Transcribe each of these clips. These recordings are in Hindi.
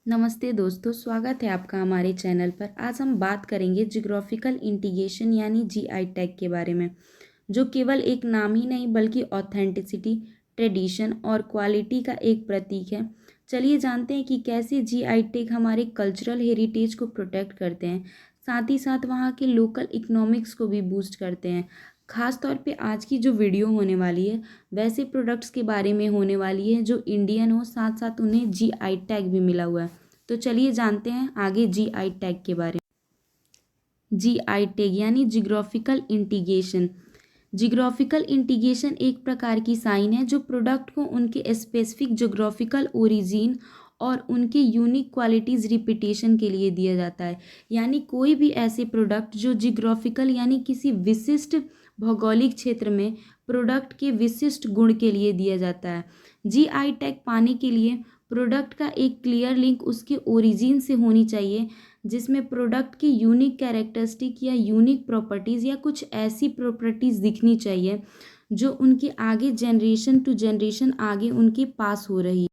नमस्ते दोस्तों, स्वागत है आपका हमारे चैनल पर। आज हम बात करेंगे जियोग्राफिकल इंटीग्रेशन यानी जीआई टैग के बारे में, जो केवल एक नाम ही नहीं बल्कि ऑथेंटिसिटी, ट्रेडिशन और क्वालिटी का एक प्रतीक है। चलिए जानते हैं कि कैसे जीआई टैग हमारे कल्चरल हेरिटेज को प्रोटेक्ट करते हैं, साथ ही साथ वहाँ के लोकल इकोनॉमिक्स को भी बूस्ट करते हैं। खास तौर पे आज की जो वीडियो होने वाली है वैसे प्रोडक्ट्स के बारे में होने वाली है जो इंडियन हो, साथ साथ उन्हें जीआई टैग भी मिला हुआ है। तो चलिए जानते हैं आगे जीआई टैग के बारे में। जीआई टैग यानी जियोग्राफिकल इंटीग्रेशन। जियोग्राफिकल इंटीग्रेशन एक प्रकार की साइन है जो प्रोडक्ट को उनके स्पेसिफिक जियोग्राफिकल ओरिजिन और उनके यूनिक क्वालिटीज़ रिपीटेशन के लिए दिया जाता है। यानी कोई भी ऐसे प्रोडक्ट जो जियोग्राफिकल यानी किसी विशिष्ट भौगोलिक क्षेत्र में प्रोडक्ट के विशिष्ट गुण के लिए दिया जाता है। जीआई टैग पाने के लिए प्रोडक्ट का एक क्लियर लिंक उसके ओरिजिन से होनी चाहिए, जिसमें प्रोडक्ट की यूनिक कैरेक्टरिस्टिक या यूनिक प्रॉपर्टीज़ या कुछ ऐसी प्रॉपर्टीज़ दिखनी चाहिए जो उनके आगे जनरेशन टू जनरेशन आगे उनके पास हो रही है।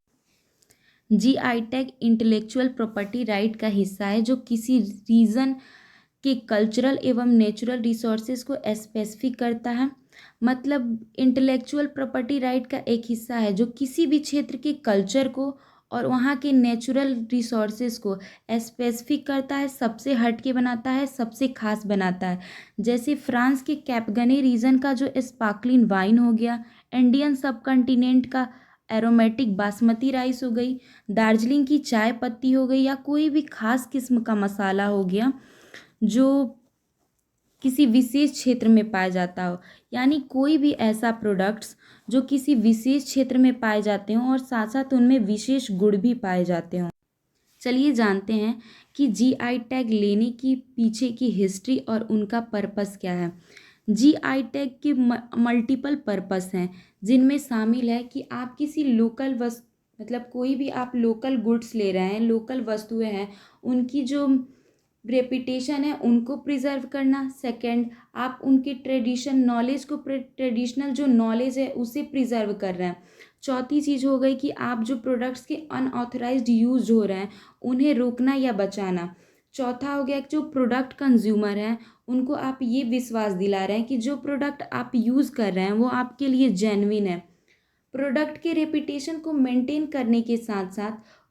GI tag intellectual property right का हिस्सा है जो किसी रीजन के कल्चरल एवं नेचुरल रिसोर्सेज को स्पेसिफिक करता है। मतलब इंटेलेक्चुअल प्रॉपर्टी राइट का एक हिस्सा है जो किसी भी क्षेत्र के कल्चर को और वहाँ के नेचुरल रिसोर्सेज को स्पेसिफिक करता है, सबसे हटके बनाता है, सबसे खास बनाता है। जैसे फ्रांस के कैपगने रीजन का जो स्पार्कलिंग वाइन हो गया, इंडियन सब कॉन्टिनेंट का एरोमेटिक बासमती राइस हो गई, दार्जिलिंग की चाय पत्ती हो गई, या कोई भी खास किस्म का मसाला हो गया जो किसी विशेष क्षेत्र में पाया जाता हो। यानी कोई भी ऐसा प्रोडक्ट्स जो किसी विशेष क्षेत्र में पाए जाते हों और साथ साथ उनमें विशेष गुण भी पाए जाते हों। चलिए जानते हैं कि जीआई टैग लेने की पीछे की हिस्ट्री और उनका पर्पस क्या है। जीआई टैग के मल्टीपल पर्पस हैं, जिनमें शामिल है कि आप किसी लोकल मतलब कोई भी आप लोकल गुड्स ले रहे हैं, लोकल वस्तुएं हैं, उनकी जो रेपिटेशन है उनको प्रिजर्व करना। सेकंड, आप उनके ट्रेडिशन नॉलेज को ट्रेडिशनल जो नॉलेज है उसे प्रिजर्व कर रहे हैं। चौथी चीज़ हो गई कि आप जो प्रोडक्ट्स के अनऑथराइज्ड यूज हो रहे हैं उन्हें रोकना या बचाना। चौथा हो गया कि जो प्रोडक्ट कंज्यूमर हैं उनको आप ये विश्वास दिला रहे हैं कि जो प्रोडक्ट आप यूज़ कर रहे हैं वो आपके लिए जेन्युइन है। प्रोडक्ट के रेपिटेशन को मेंटेन करने के साथ साथ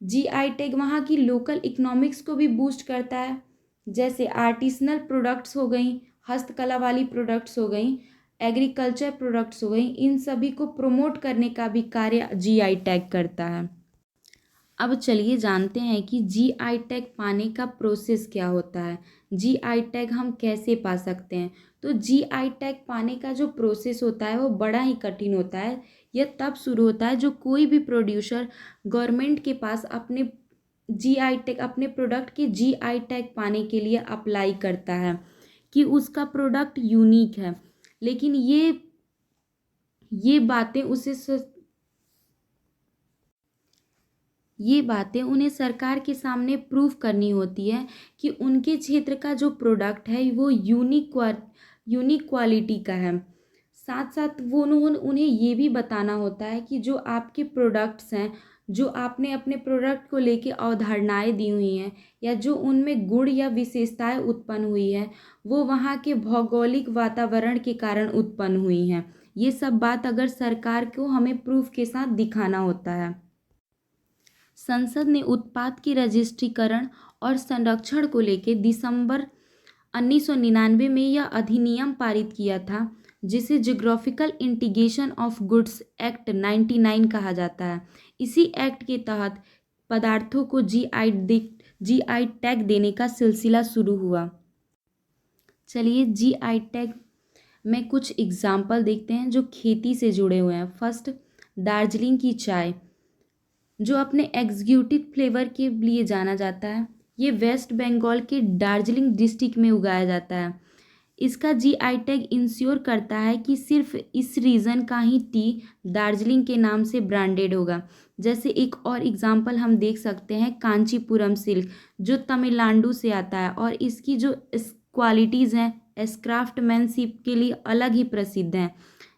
जीआई टैग वहाँ की लोकल इकोनॉमिक्स को भी बूस्ट करता है। जैसे आर्टिसनल प्रोडक्ट्स हो गई, हस्तकला वाली प्रोडक्ट्स हो गई, एग्रीकल्चर प्रोडक्ट्स हो गई, इन सभी को प्रमोट करने का भी कार्य जीआई टैग करता है। अब चलिए जानते हैं कि जीआई टैग पाने का प्रोसेस क्या होता है, जीआई टैग हम कैसे पा सकते हैं। तो जीआई टैग पाने का जो प्रोसेस होता है वो बड़ा ही कठिन होता है। यह तब शुरू होता है जो कोई भी प्रोड्यूसर गवर्नमेंट के पास अपने जीआई टैग अपने प्रोडक्ट के जीआई टैग पाने के लिए अप्लाई करता है कि उसका प्रोडक्ट यूनिक है। लेकिन ये बातें उन्हें सरकार के सामने प्रूफ करनी होती है कि उनके क्षेत्र का जो प्रोडक्ट है वो यूनिक क्वालिटी का है। साथ साथ वो उन्हें ये भी बताना होता है कि जो आपके प्रोडक्ट्स हैं, जो आपने अपने प्रोडक्ट को लेके अवधारणाएं दी हुई हैं या जो उनमें गुण या विशेषताएं उत्पन्न हुई है वो वहाँ के भौगोलिक वातावरण के कारण उत्पन्न हुई हैं। ये सब बात अगर सरकार को हमें प्रूफ के साथ दिखाना होता है। संसद ने उत्पाद की रजिस्ट्रीकरण और संरक्षण को लेकर दिसंबर 1999 में यह अधिनियम पारित किया था, जिसे geographical integration of goods act 99 कहा जाता है। इसी एक्ट के तहत पदार्थों को जीआई टैग देने का सिलसिला शुरू हुआ। चलिए जीआई टैग में कुछ एग्जाम्पल देखते हैं जो खेती से जुड़े हुए हैं। फर्स्ट, दार्जिलिंग की चाय जो अपने एग्जीक्यूटिव फ्लेवर के लिए जाना जाता है। ये वेस्ट बंगाल के दार्जिलिंग डिस्ट्रिक्ट में उगाया जाता है। इसका जीआई टैग इंश्योर करता है कि सिर्फ इस रीजन का ही टी दार्जिलिंग के नाम से ब्रांडेड होगा। जैसे एक और एग्जांपल हम देख सकते हैं कांचीपुरम सिल्क जो तमिलनाडु से आता है और इसकी जो क्वालिटीज़ हैं क्राफ्टमैनशिप के लिए अलग ही प्रसिद्ध हैं।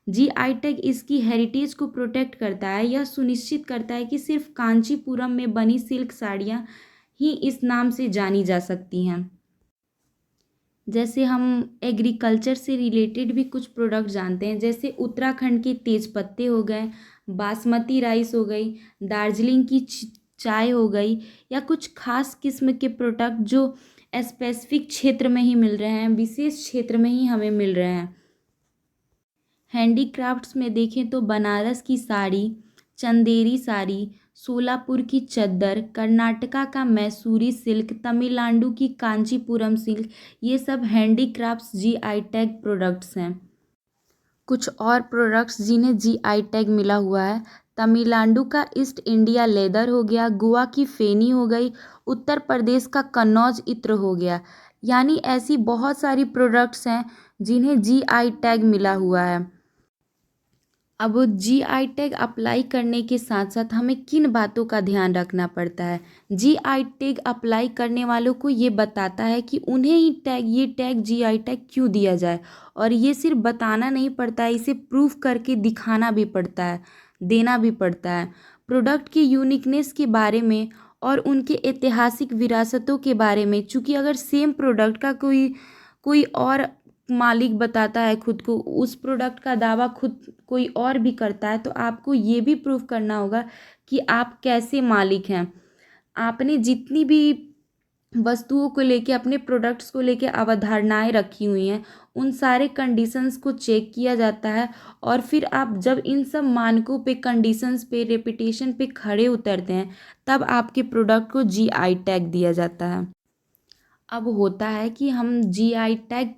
जीआई टैग इसकी हेरिटेज को प्रोटेक्ट करता है। यह सुनिश्चित करता है कि सिर्फ कांचीपुरम में बनी सिल्क साड़ियाँ ही इस नाम से जानी जा सकती हैं। जैसे हम एग्रीकल्चर से रिलेटेड भी कुछ प्रोडक्ट जानते हैं, जैसे उत्तराखंड के तेज पत्ते हो गए, बासमती राइस हो गई, दार्जिलिंग की चाय हो गई, या कुछ खास किस्म के प्रोडक्ट जो स्पेसिफिक क्षेत्र में ही मिल रहे हैं, विशेष क्षेत्र में ही हमें मिल रहे हैं। हैंडीक्राफ्ट्स में देखें तो बनारस की साड़ी, चंदेरी साड़ी, सोलापुर की चद्दर, कर्नाटका का मैसूरी सिल्क, तमिलनाडु की कांचीपुरम सिल्क, ये सब हैंडीक्राफ्ट्स जीआई टैग प्रोडक्ट्स हैं। कुछ और प्रोडक्ट्स जिन्हें जीआई टैग मिला हुआ है, तमिलनाडु का ईस्ट इंडिया लेदर हो गया, गोवा की फेनी हो गई, उत्तर प्रदेश का कन्नौज इत्र हो गया। यानी ऐसी बहुत सारी प्रोडक्ट्स हैं जिन्हें जीआई टैग मिला हुआ है। अब जीआई टैग अप्लाई करने के साथ साथ हमें किन बातों का ध्यान रखना पड़ता है। जीआई टैग अप्लाई करने वालों को ये बताता है कि उन्हें ये टैग जीआई टैग क्यों दिया जाए, और ये सिर्फ बताना नहीं पड़ता है, इसे प्रूफ करके दिखाना भी पड़ता है, देना भी पड़ता है। प्रोडक्ट की यूनिकनेस के बारे में और उनके ऐतिहासिक विरासतों के बारे में, चूँकि अगर सेम प्रोडक्ट का कोई कोई और मालिक बताता है खुद को, उस प्रोडक्ट का दावा खुद कोई और भी करता है, तो आपको ये भी प्रूफ करना होगा कि आप कैसे मालिक हैं। आपने जितनी भी वस्तुओं को लेके, अपने प्रोडक्ट्स को लेके अवधारणाएं रखी हुई हैं, उन सारे कंडीशंस को चेक किया जाता है, और फिर आप जब इन सब मानकों पे, कंडीशंस पे, रेपुटेशन पे खड़े उतरते हैं, तब आपके प्रोडक्ट को जीआई टैग दिया जाता है। अब होता है कि हम जीआई टैग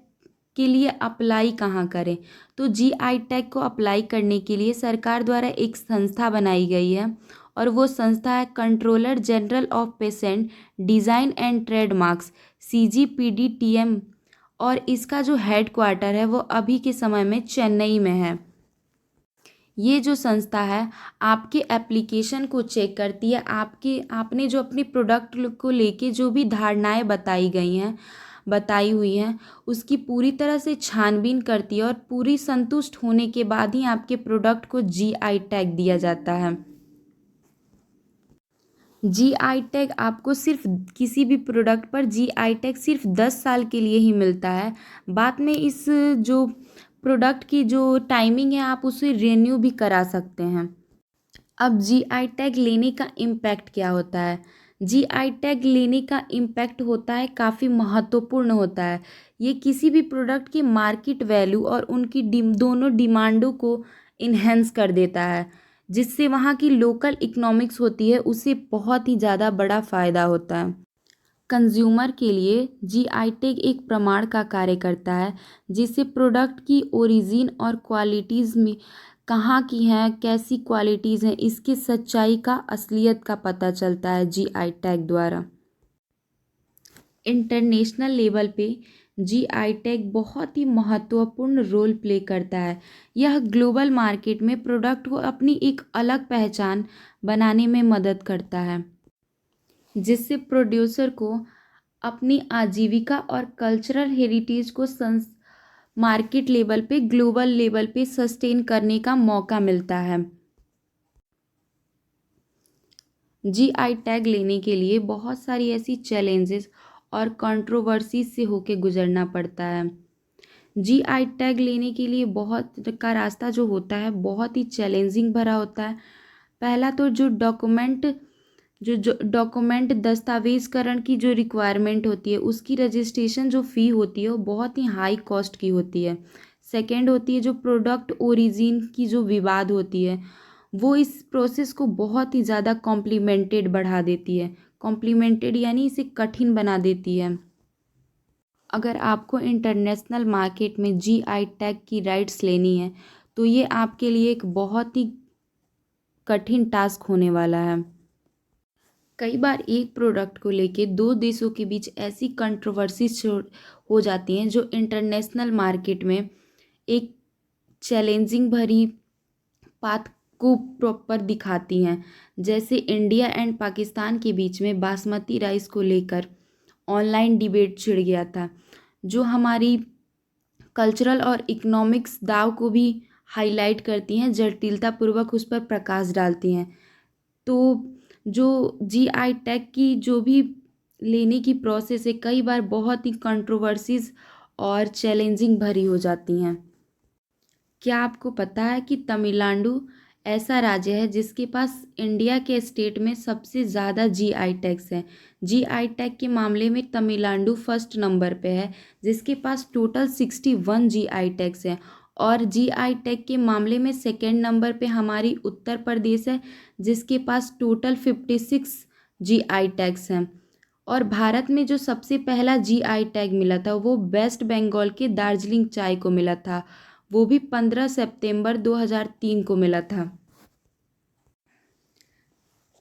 के लिए अप्लाई कहाँ करें। तो जीआई टैग को अप्लाई करने के लिए सरकार द्वारा एक संस्था बनाई गई है, और वो संस्था है controller general of patent design and trademarks, CGPDTM, और इसका जो हेड क्वार्टर है वो अभी के समय में चेन्नई में है। ये जो संस्था है आपके एप्लीकेशन को चेक करती है, आपने जो अपने प्रोडक्ट को लेके जो भी धारणाएं बताई हुई हैं, उसकी पूरी तरह से छानबीन करती है, और पूरी संतुष्ट होने के बाद ही आपके प्रोडक्ट को जीआई टैग दिया जाता है। जीआई टैग आपको सिर्फ किसी भी प्रोडक्ट पर जीआई टैग सिर्फ 10 साल के लिए ही मिलता है। बाद में इस जो प्रोडक्ट की जो टाइमिंग है, आप उसे रिन्यू भी करा सकते हैं। अब जीआई टैग लेने का इम्पैक्ट क्या होता है। जीआई टैग लेने का इम्पैक्ट होता है, काफ़ी महत्वपूर्ण होता है। ये किसी भी प्रोडक्ट की मार्केट वैल्यू और उनकी दोनों डिमांडों को इन्हेंस कर देता है, जिससे वहाँ की लोकल इकोनॉमिक्स होती है उसे बहुत ही ज़्यादा बड़ा फ़ायदा होता है। कंज्यूमर के लिए जीआई टैग एक प्रमाण का कार्य करता है, जिससे प्रोडक्ट की ओरिजिन और क्वालिटीज़ में कहाँ की हैं, कैसी क्वालिटीज़ हैं, इसकी सच्चाई का, असलियत का पता चलता है जीआई टैग द्वारा। इंटरनेशनल लेवल पे जीआई टैग बहुत ही महत्वपूर्ण रोल प्ले करता है। यह ग्लोबल मार्केट में प्रोडक्ट को अपनी एक अलग पहचान बनाने में मदद करता है, जिससे प्रोड्यूसर को अपनी आजीविका और कल्चरल हेरिटेज को मार्केट लेवल पे, ग्लोबल लेवल पे सस्टेन करने का मौका मिलता है। जीआई टैग लेने के लिए बहुत सारी ऐसी चैलेंजेस और कंट्रोवर्सी से होके गुजरना पड़ता है। जीआई टैग लेने के लिए बहुत का रास्ता जो होता है बहुत ही चैलेंजिंग भरा होता है। पहला तो जो डॉक्यूमेंट दस्तावेज़करण की जो रिक्वायरमेंट होती है, उसकी रजिस्ट्रेशन जो फ़ी होती है वो बहुत ही हाई कॉस्ट की होती है। सेकंड होती है जो प्रोडक्ट ओरिजिन की जो विवाद होती है, वो इस प्रोसेस को बहुत ही ज़्यादा कॉम्प्लिमेंटेड बढ़ा देती है। कॉम्प्लिमेंटेड यानी इसे कठिन बना देती है। अगर आपको इंटरनेशनल मार्केट में जीआई टैग की राइट्स लेनी है, तो ये आपके लिए एक बहुत ही कठिन टास्क होने वाला है। कई बार एक प्रोडक्ट को लेके दो देशों के बीच ऐसी कंट्रोवर्सीज हो जाती हैं जो इंटरनेशनल मार्केट में एक चैलेंजिंग भरी पाथ को प्रॉपर दिखाती हैं। जैसे इंडिया एंड पाकिस्तान के बीच में बासमती राइस को लेकर ऑनलाइन डिबेट छिड़ गया था, जो हमारी कल्चरल और इकोनॉमिक्स दाव को भी हाईलाइट करती हैं, जटिलतापूर्वक उस पर प्रकाश डालती हैं। तो जो जीआई टैग की जो भी लेने की प्रोसेस है, कई बार बहुत ही कंट्रोवर्सीज और चैलेंजिंग भरी हो जाती हैं। क्या आपको पता है कि तमिलनाडु ऐसा राज्य है जिसके पास इंडिया के स्टेट में सबसे ज़्यादा जीआई टैग्स हैं। जीआई टैग के मामले में तमिलनाडु फर्स्ट नंबर पे है, जिसके पास टोटल 61 जीआई टैग्स हैं। और जीआई टैग के मामले में सेकेंड नंबर पे हमारी उत्तर प्रदेश है, जिसके पास टोटल 56 जीआई टैग्स हैं। और भारत में जो सबसे पहला जीआई टैग मिला था वो वेस्ट बंगाल के दार्जिलिंग चाय को मिला था, वो भी 15 सितंबर 2003 को मिला था।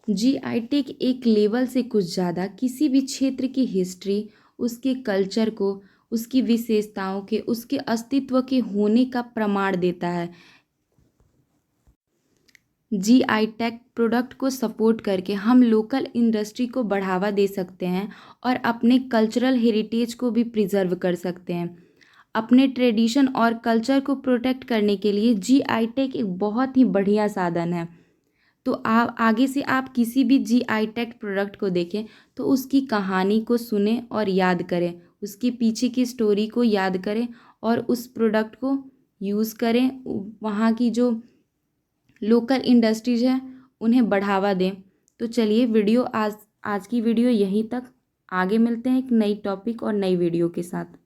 जीआई टैग एक लेवल से कुछ ज़्यादा किसी भी क्षेत्र की हिस्ट्री, उसके कल्चर को, उसकी विशेषताओं के, उसके अस्तित्व के होने का प्रमाण देता है। जीआई टैग प्रोडक्ट को सपोर्ट करके हम लोकल इंडस्ट्री को बढ़ावा दे सकते हैं और अपने कल्चरल हेरिटेज को भी प्रिजर्व कर सकते हैं। अपने ट्रेडिशन और कल्चर को प्रोटेक्ट करने के लिए जीआई टैग एक बहुत ही बढ़िया साधन है। तो आप आगे से आप किसी भी जीआई टैग प्रोडक्ट को देखें तो उसकी कहानी को सुने और याद करें, उसके पीछे की स्टोरी को याद करें और उस प्रोडक्ट को यूज़ करें। वहाँ की जो लोकल इंडस्ट्रीज हैं उन्हें बढ़ावा दें। तो चलिए आज की वीडियो यहीं तक। आगे मिलते हैं एक नई टॉपिक और नई वीडियो के साथ।